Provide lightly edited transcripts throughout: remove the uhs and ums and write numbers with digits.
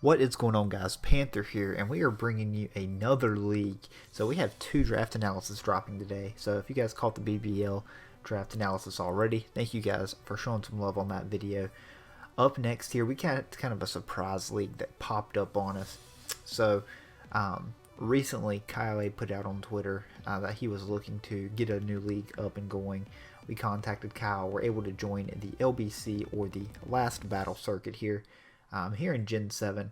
What is going on, guys? Panther here, and we are bringing you another league. So we have 2 draft analysis dropping today. So if you guys caught the BBL draft analysis already, thank you guys for showing some love on that video. Up next here, we got kind of a surprise league that popped up on us. So recently, KyleAye put out on Twitter that he was looking to get a new league up and going. We contacted Kyle. We're able to join the LBC, or the Last Battle Circuit here. Here in Gen 7,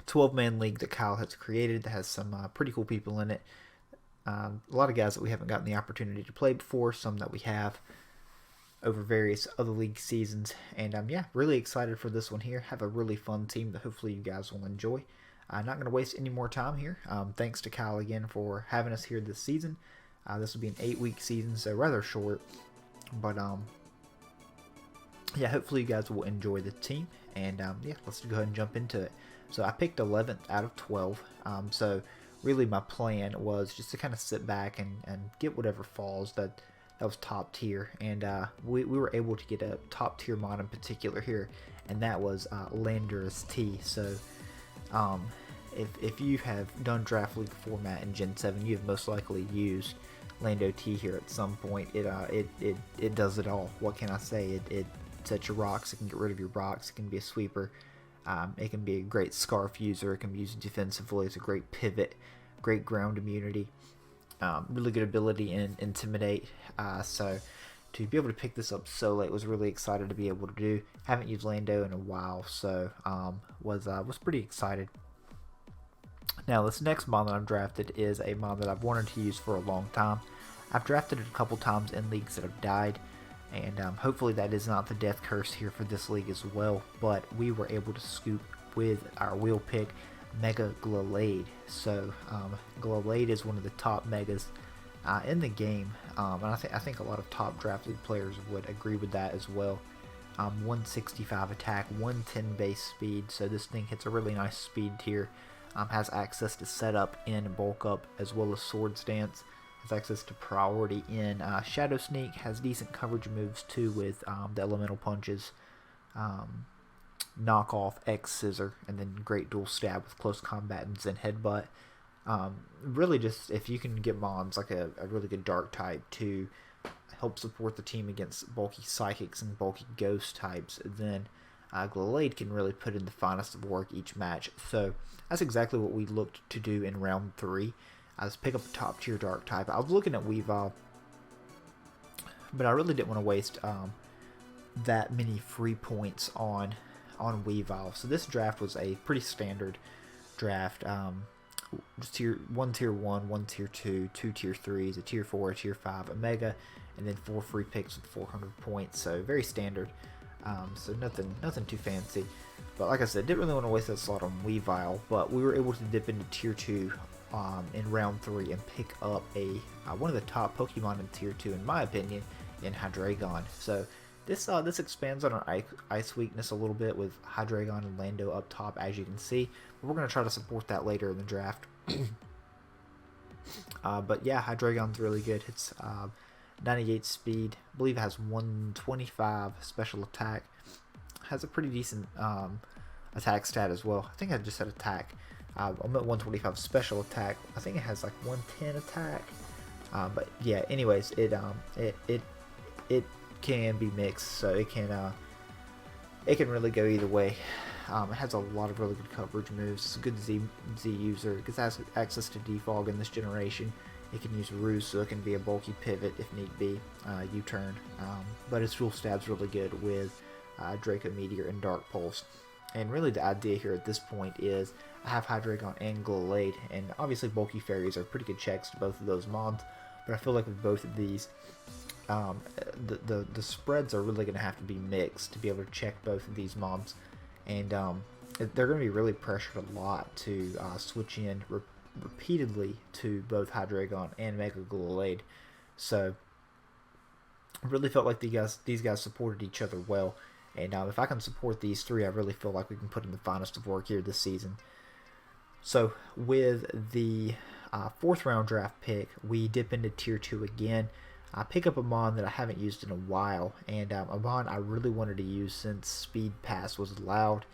12-man league that Kyle has created that has some pretty cool people in it. A lot of guys that we haven't gotten the opportunity to play before, some that we have over various other league seasons. And yeah, really excited for this one here. Have a really fun team that hopefully you guys will enjoy. I'm not going to waste any more time here. Thanks to Kyle again for having us here this season. This will be an 8-week season, so rather short. But yeah, hopefully you guys will enjoy the team, and yeah, let's go ahead and jump into it. So I picked 11th out of 12, so really my plan was just to kind of sit back and get whatever falls that was top tier, and we were able to get a top tier mod in particular here, and that was Landorus T. So if you have done draft league format in Gen 7, you have most likely used Lando T here at some point. It does it all. What can I say? It sets your rocks, it can get rid of your rocks, it can be a sweeper, it can be a great scarf user, it can be used defensively, it's a great pivot, great ground immunity, really good ability in intimidate. So to be able to pick this up so late was really excited to be able to do. Haven't used Lando in a while, so was pretty excited. Now this next mod that I've drafted is a mod that I've wanted to use for a long time. I've drafted it a couple times in leagues that have died, and hopefully that is not the death curse here for this league as well. But we were able to scoop with our wheel pick Mega KyleAye. So KyleAye is one of the top megas in the game, and I think a lot of top draft league players would agree with that as well. 165 attack, 110 base speed, so this thing hits a really nice speed tier. Has access to setup in bulk up as well as sword stance. Has access to priority in shadow sneak. Has decent coverage moves too with the elemental punches, knockoff, X scissor, and then great dual stab with close combatants and headbutt. Really, just if you can get mods like a really good dark type to help support the team against bulky psychics and bulky ghost types, then KyleAye can really put in the finest of work each match. So that's exactly what we looked to do in round 3. Let's pick up a top tier dark type. I was looking at Weavile, but I really didn't want to waste that many free points on Weavile. So this draft was a pretty standard draft. One tier 1, one tier 2, 2 tier 3s, a tier 4, a tier 5, a mega, and then 4 free picks with 400 points. So very standard. So nothing too fancy. But like I said, didn't really want to waste that slot on Weavile, but we were able to dip into tier 2 in round 3 and pick up one of the top Pokemon in tier 2 in my opinion, in Hydreigon. So this expands on our ice weakness a little bit with Hydreigon and Lando up top, as you can see. But we're going to try to support that later in the draft. But yeah, Hydreigon's really good. It's 98 speed, I believe it has 125 special attack, has a pretty decent attack stat as well. I think I just said attack. I'm at 125 special attack. I think it has like 110 attack. But yeah, anyways, it can be mixed, so it can really go either way. It has a lot of really good coverage moves. It's a good Z user. It gets access to defog in this generation. It can use Ruse, so it can be a bulky pivot if need be, U-turn. But its dual stab's really good with Draco Meteor and Dark Pulse. And really the idea here at this point is I have Hydreigon and KyleAye, and obviously bulky fairies are pretty good checks to both of those mobs. But I feel like with both of these, the spreads are really going to have to be mixed to be able to check both of these mobs. And they're going to be really pressured a lot to switch in repeatedly to both Hydreigon and Mega KyleAye. So I really felt like these guys supported each other well. And if I can support these 3, I really feel like we can put in the finest of work here this season. So with the 4th round draft pick, we dip into tier 2 again. I pick up a mon that I haven't used in a while, and a mon I really wanted to use since Speed Pass was allowed,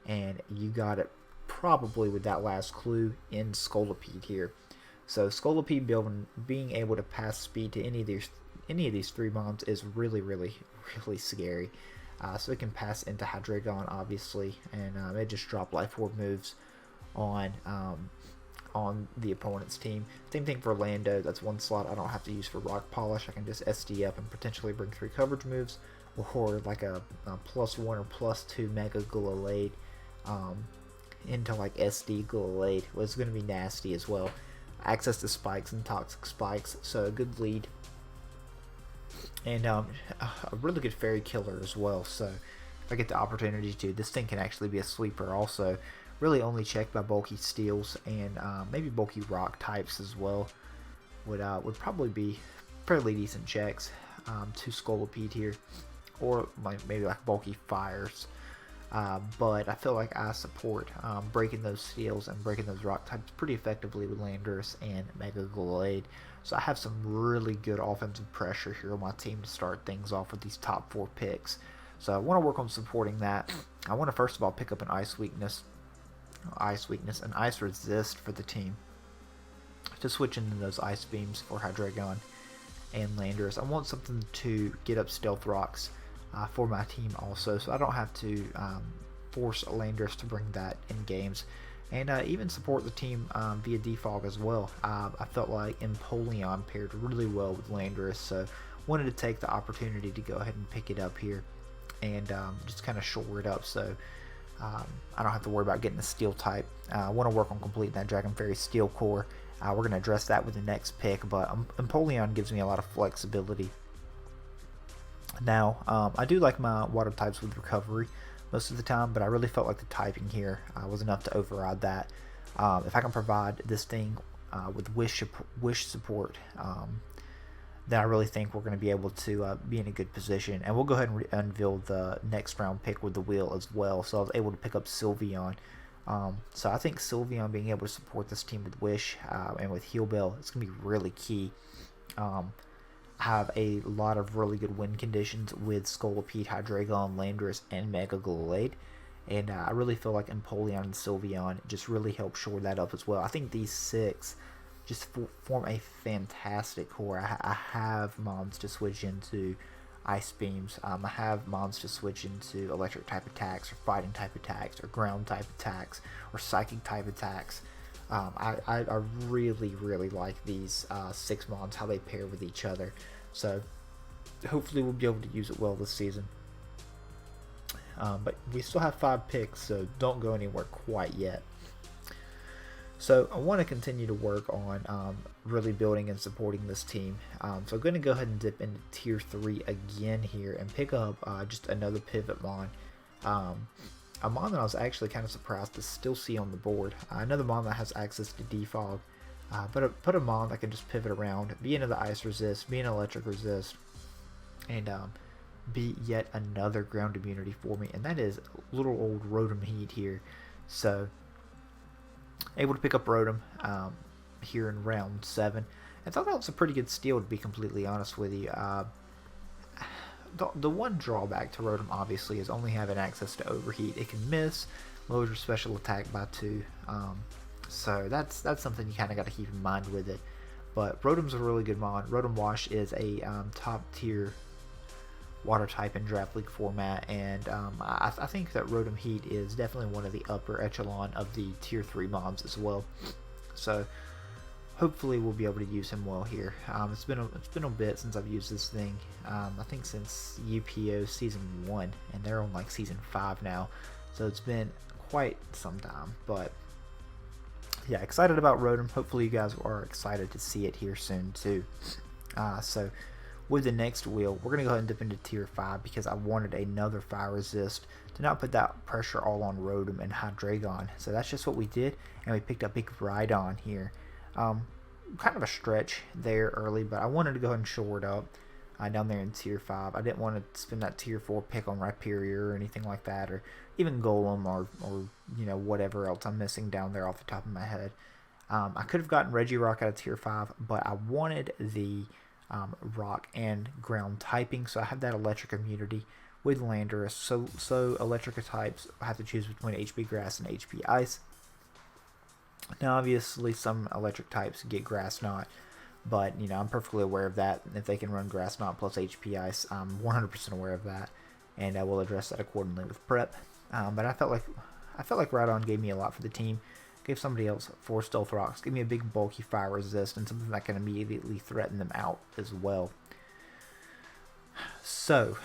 and you got it probably with that last clue in Scolipede here. So Scolipede being able to pass speed to any of these 3 mons is really, really, really scary. So it can pass into Hydreigon, obviously, and it just drop Life Orb moves on the opponent's team. Same thing for Lando. That's one slot I don't have to use for Rock Polish. I can just SD up and potentially bring 3 coverage moves, or like a +1 or +2 Mega Gallade into like SD Gallade. Well, it's going to be nasty as well. Access to spikes and toxic spikes, so a good lead. And a really good fairy killer as well, so if I get the opportunity to, this thing can actually be a sleeper also. Really only checked by bulky steels and maybe bulky rock types as well. Would probably be fairly decent checks to Scolipede here, or maybe like bulky fires. But I feel like I support breaking those steels and breaking those rock types pretty effectively with Landorus and Mega Gallade. So I have some really good offensive pressure here on my team to start things off with these top 4 picks. So I want to work on supporting that. I want to first of all pick up an Ice Weakness, and Ice Resist for the team to switch into those Ice Beams for Hydreigon and Landorus. I want something to get up Stealth Rocks for my team also, so I don't have to force Landorus to bring that in games, and even support the team via defog as well. I felt like Empoleon paired really well with Landorus, so wanted to take the opportunity to go ahead and pick it up here and just kind of shore it up, so I don't have to worry about getting a steel type. I want to work on completing that Dragon Fairy Steel Core. We're going to address that with the next pick, but Empoleon gives me a lot of flexibility. Now, I do like my water types with recovery most of the time, but I really felt like the typing here was enough to override that. If I can provide this thing with wish support, then I really think we're going to be able to be in a good position. And we'll go ahead and unveil the next round pick with the wheel as well. So I was able to pick up Sylveon. So I think Sylveon being able to support this team with Wish and with Heal Bell is going to be really key. Have a lot of really good win conditions with Scolipede, Hydreigon, Landorus, and Mega Gallade. And I really feel like Empoleon and Sylveon just really help shore that up as well. I think these 6 just form a fantastic core. I have mons to switch into Ice Beams. I have mons to switch into Electric type attacks, or Fighting type attacks, or Ground type attacks, or Psychic type attacks. I really, really like these 6 mons, how they pair with each other. So hopefully we'll be able to use it well this season. But we still have 5 picks, so don't go anywhere quite yet. So I want to continue to work on really building and supporting this team. So I'm going to go ahead and dip into Tier 3 again here and pick up just another Pivot Mon. A Mon that I was actually kind of surprised to still see on the board. Another Mon that has access to defog, but a Mon that can just pivot around, be into the Ice Resist, be an Electric Resist, and be yet another ground immunity for me, and that is little old Rotom Heat here. So able to pick up Rotom here in round 7. I thought that was a pretty good steal, to be completely honest with you. The one drawback to Rotom obviously is only having access to Overheat. It can miss, lowers your special attack by 2, so that's something you kind of got to keep in mind with it. But Rotom's a really good mon. Rotom Wash is a top tier water type in Draft League format, and I think that Rotom Heat is definitely one of the upper echelon of the Tier 3 mons as well. So hopefully we'll be able to use him well here. It's been a bit since I've used this thing. I think since UPO Season 1, and they're on like Season 5 now, so it's been quite some time. But yeah, excited about Rotom. Hopefully you guys are excited to see it here soon too. So with the next wheel, we're going to go ahead and dip into Tier 5 because I wanted another Fire Resist to not put that pressure all on Rotom and Hydreigon. So that's just what we did, and we picked up Big Rhydon here. Kind of a stretch there early, but I wanted to go ahead and shore it up down there in Tier 5. I didn't want to spend that Tier 4 pick on Rhyperior or anything like that, or even Golem or you know, whatever else I'm missing down there off the top of my head. I could have gotten Regirock out of Tier 5, but I wanted the rock and ground typing, so I have that electric immunity with Landorus. So Electrica types have to choose between HP Grass and HP Ice. Now, obviously, some electric types get Grass Knot, but I'm perfectly aware of that. If they can run Grass Knot plus HP Ice, I'm 100% aware of that, and I will address that accordingly with prep. But I felt like Rhydon gave me a lot for the team. Gave somebody else 4 Stealth Rocks. Gave me a big bulky fire resist and something that can immediately threaten them out as well. So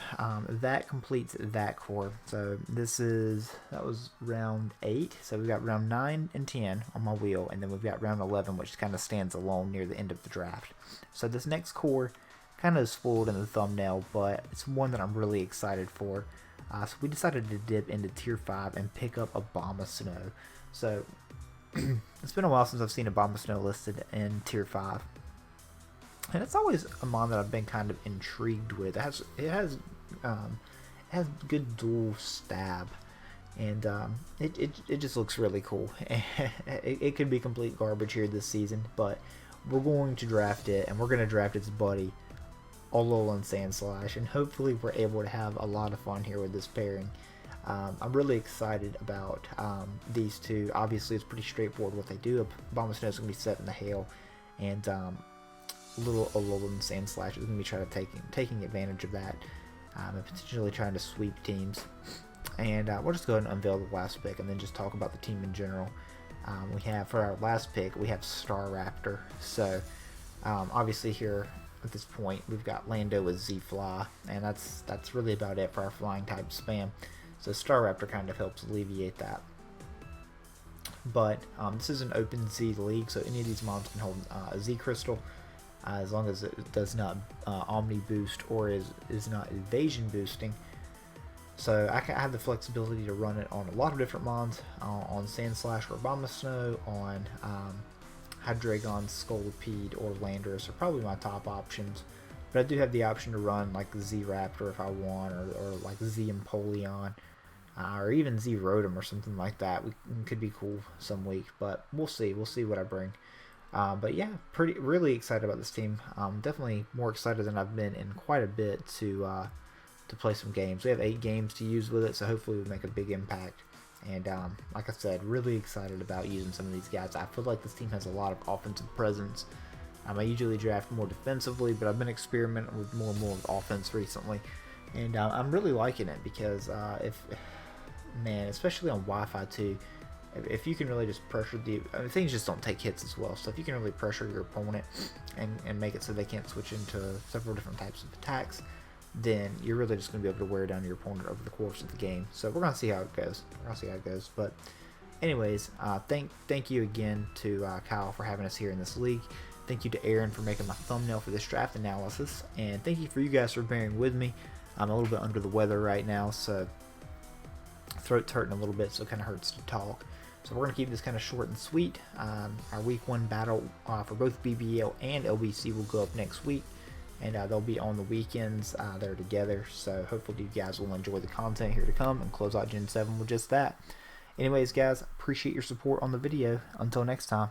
that completes that core. So that was round 8. So we've got round 9 and 10 on my wheel, and then we've got round 11, which kind of stands alone near the end of the draft. So this next core kind of spoiled in the thumbnail, but it's one that I'm really excited for. So we decided to dip into tier 5 and pick up Abomasnow. So it's been a while since I've seen Abomasnow listed in tier 5. And it's always a mon that I've been kind of intrigued with. It has good dual stab, and it just looks really cool. It could be complete garbage here this season, but we're going to draft it, and we're going to draft its buddy, Alolan Sandslash, and hopefully we're able to have a lot of fun here with this pairing. I'm really excited about these two. Obviously, it's pretty straightforward what they do. Abomasnow is going to be set in the hail, and little Alolan Sandslash is going to be trying to taking advantage of that, and potentially trying to sweep teams. And we'll just go ahead and unveil the last pick, and then just talk about the team in general. We have, for our last pick, we have Staraptor. So obviously here at this point we've got Lando with Z-Fly, and that's really about it for our flying type spam. So Staraptor kind of helps alleviate that. But this is an open Z league, so any of these mons can hold a Z crystal, as long as it does not Omni boost or is not evasion boosting. So I have the flexibility to run it on a lot of different mons, on Sandslash or Abomasnow, on Hydreigon, Scolipede, or Landorus are probably my top options. But I do have the option to run like Z-Raptor if I want, or like Z-Empoleon, or even Z-Rotom or something like that. Could be cool some week, but we'll see. We'll see what I bring. But yeah, really excited about this team. Definitely more excited than I've been in quite a bit to play some games. We have 8 games to use with it, so hopefully we'll make a big impact. And like I said, really excited about using some of these guys. I feel like this team has a lot of offensive presence. I usually draft more defensively, but I've been experimenting with more and more with offense recently. And I'm really liking it because especially on Wi-Fi too, if you can really just pressure things just don't take hits as well. So if you can really pressure your opponent and make it so they can't switch into several different types of attacks, then you're really just going to be able to wear down your opponent over the course of the game. So we're going to see how it goes. But anyways, thank you again to Kyle for having us here in this league. Thank you to Aaron for making my thumbnail for this draft analysis. And thank you for you guys for bearing with me. I'm a little bit under the weather right now, so throat's hurting a little bit, so it kind of hurts to talk. So we're going to keep this kind of short and sweet. Our week 1 battle for both BBL and LBC will go up next week. And they'll be on the weekends. They're together. So hopefully you guys will enjoy the content here to come and close out Gen 7 with just that. Anyways, guys, appreciate your support on the video. Until next time.